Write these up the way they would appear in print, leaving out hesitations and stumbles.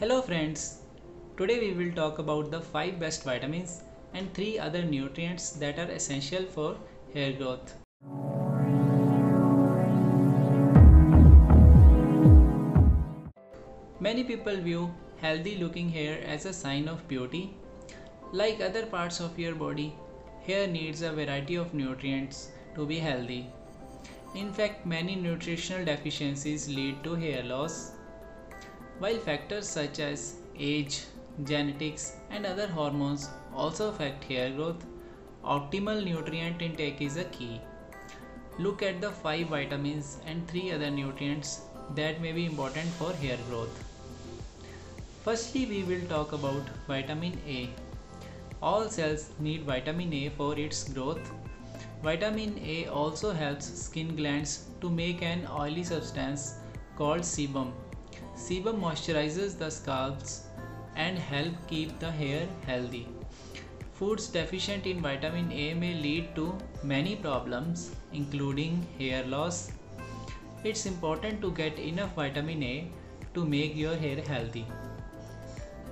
Hello friends, today we will talk about the 5 best vitamins and 3 other nutrients that are essential for hair growth. Many people view healthy looking hair as a sign of beauty. Like other parts of your body, hair needs a variety of nutrients to be healthy. In fact, many nutritional deficiencies lead to hair loss, while factors such as age, genetics, and other hormones also affect hair growth. Optimal nutrient intake is a key. Look at the 5 vitamins and 3 other nutrients that may be important for hair growth. Firstly, we will talk about vitamin A. All cells need vitamin A for its growth. Vitamin A also helps skin glands to make an oily substance called sebum. Sebum moisturizes the scalps and help keep the hair healthy. Foods deficient in vitamin A may lead to many problems including hair loss. It's important to get enough vitamin A to make your hair healthy.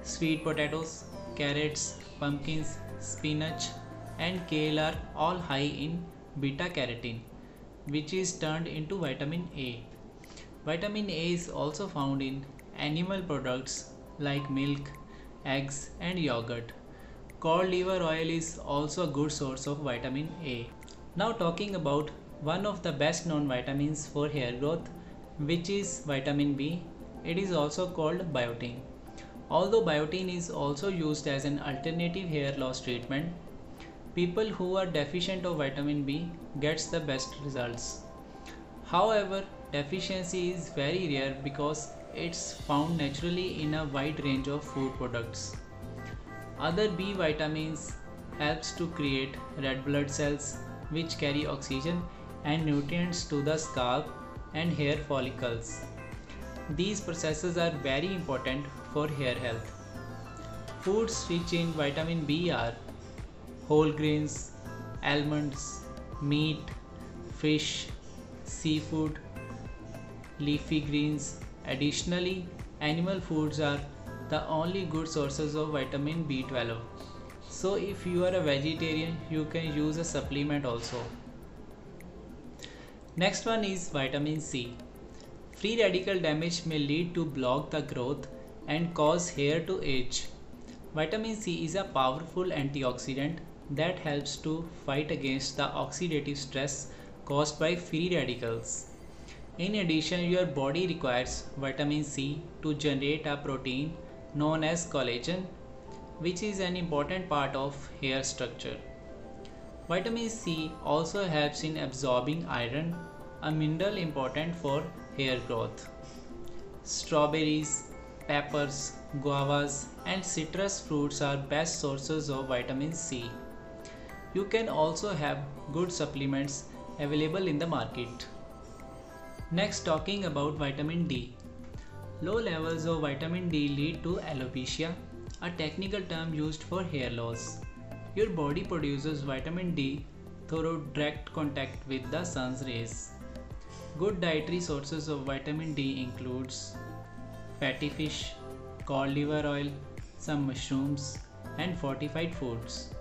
Sweet potatoes, carrots, pumpkins, spinach and kale are all high in beta carotene, which is turned into vitamin A. Vitamin A is also found in animal products like milk, eggs and yogurt. Cod liver oil is also a good source of vitamin A. Now talking about one of the best known vitamins for hair growth, which is vitamin B. It is also called biotin. Although biotin is also used as an alternative hair loss treatment, people who are deficient of vitamin B gets the best results. However, deficiency is very rare because it's found naturally in a wide range of food products. Other B vitamins helps to create red blood cells which carry oxygen and nutrients to the scalp and hair follicles. These processes are very important for hair health. Foods rich in vitamin B are whole grains, almonds, meat, fish, seafood, leafy greens. Additionally, animal foods are the only good sources of vitamin B12. So if you are a vegetarian, you can use a supplement also. Next one is vitamin C. Free radical damage may lead to block the growth and cause hair to age. Vitamin C is a powerful antioxidant that helps to fight against the oxidative stress caused by free radicals. In addition, your body requires vitamin C to generate a protein known as collagen, which is an important part of hair structure. Vitamin C also helps in absorbing iron, a mineral important for hair growth. Strawberries, peppers, guavas, and citrus fruits are best sources of vitamin C. You can also have good supplements available in the market. Next, talking about vitamin D. Low levels of vitamin D lead to alopecia, a technical term used for hair loss. Your body produces vitamin D through direct contact with the sun's rays. Good dietary sources of vitamin D includes fatty fish, cod liver oil, some mushrooms, and fortified foods.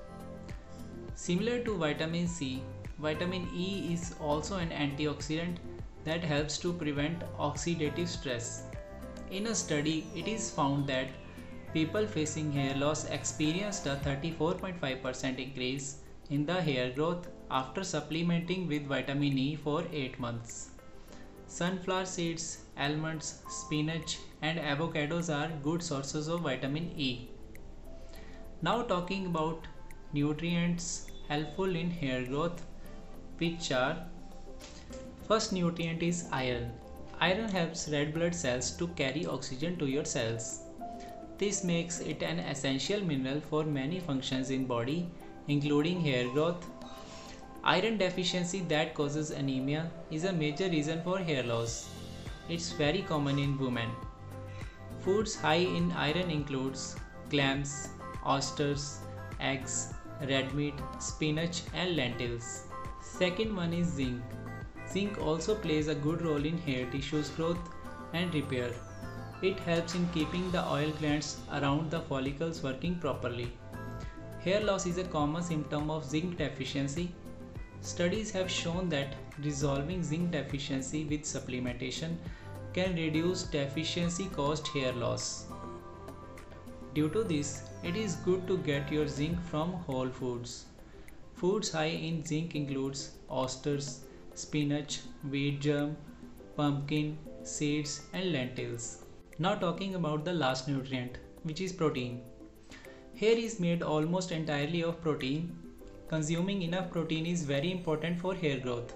Similar to vitamin C, vitamin E is also an antioxidant that helps to prevent oxidative stress. In a study, it is found that people facing hair loss experienced a 34.5% increase in the hair growth after supplementing with vitamin E for 8 months. Sunflower seeds, almonds, spinach, and avocados are good sources of vitamin E. Now talking about nutrients helpful in hair growth, which are: first nutrient is iron. Iron helps red blood cells to carry oxygen to your cells. This makes it an essential mineral for many functions in body, including hair growth. Iron deficiency that causes anemia is a major reason for hair loss. It's very common in women. Foods high in iron includes clams, oysters, eggs, red meat, spinach and lentils. Second one is zinc. Zinc also plays a good role in hair tissues growth and repair. It helps in keeping the oil glands around the follicles working properly. Hair loss is a common symptom of zinc deficiency. Studies have shown that resolving zinc deficiency with supplementation can reduce deficiency caused hair loss. Due to this, it is good to get your zinc from whole foods. Foods high in zinc includes oysters, spinach, wheat germ, pumpkin, seeds and lentils. Now talking about the last nutrient, which is protein. Hair is made almost entirely of protein. Consuming enough protein is very important for hair growth.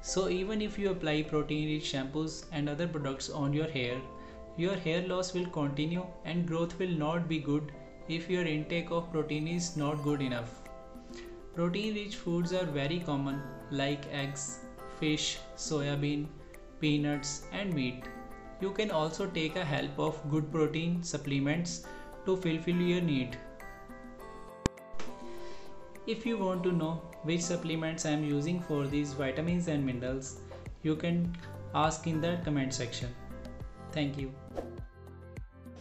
So even if you apply protein-rich shampoos and other products on your hair loss will continue and growth will not be good if your intake of protein is not good enough. Protein-rich foods are very common like eggs, fish, soya bean, peanuts and meat. You can also take a help of good protein supplements to fulfill your need. If you want to know which supplements I am using for these vitamins and minerals, you can ask in the comment section. Thank you.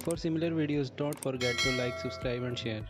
For similar videos, don't forget to like, subscribe and share.